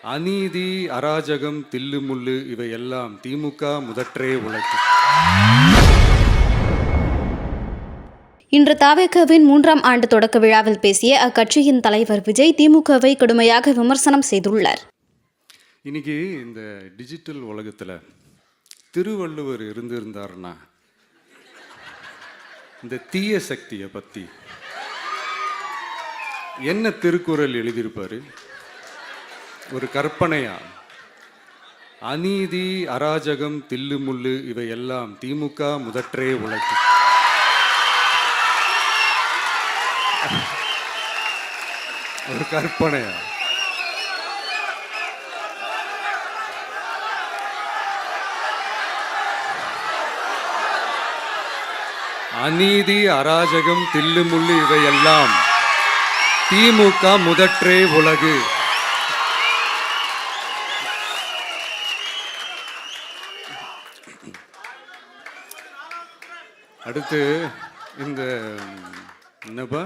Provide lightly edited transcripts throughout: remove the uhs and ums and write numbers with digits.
அநீதி, அராஜகம், தில்லுமுள்ளு இவையெல்லாம் திமுக முதற்றே உழைக்கும். இன்று தவேகவின் 3ஆம் ஆண்டு தொடக்க விழாவில் பேசிய அக்கட்சியின் தலைவர் விஜய் திமுகவை கடுமையாக விமர்சனம் செய்துள்ளார். இன்னைக்கு இந்த டிஜிட்டல் உலகத்தில் திருவள்ளுவர் இருந்திருந்தாருன்னா இந்த தீய சக்தியை பற்றி என்ன திருக்குறள் எழுதியிருப்பாரு? ஒரு கற்பனையா, அநீதி, அராஜகம், தில்லுமுள்ளு இவையெல்லாம் திமுக முதற்றே உழைக்கும். ஒரு கற்பனையா? அநீதி, அராஜகம், தில்லுமுள்ளு இவையெல்லாம் திமுக முதற்றே உலகு. அடுத்து இந்த என்னப்பா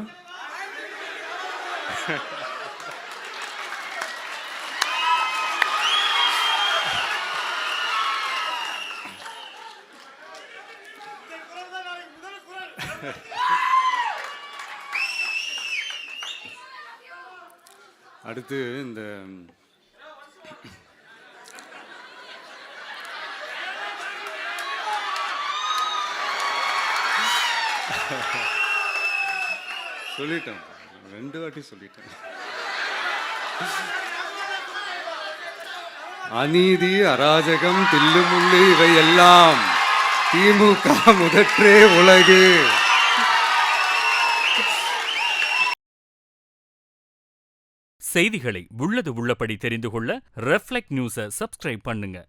அடுத்து இந்த சொல்லிட்டேன், 2 வாட்டி சொல்லிட்டேன். அநீதி, அராஜகம், தில்லுமுள்ளு இவையெல்லாம் திமுக முதற்றே உலகு. செய்திகளை உள்ளது உள்ளபடி தெரிந்து கொள்ள ரெஃப்ளெக்ட் நியூஸை சப்ஸ்கிரைப் பண்ணுங்க.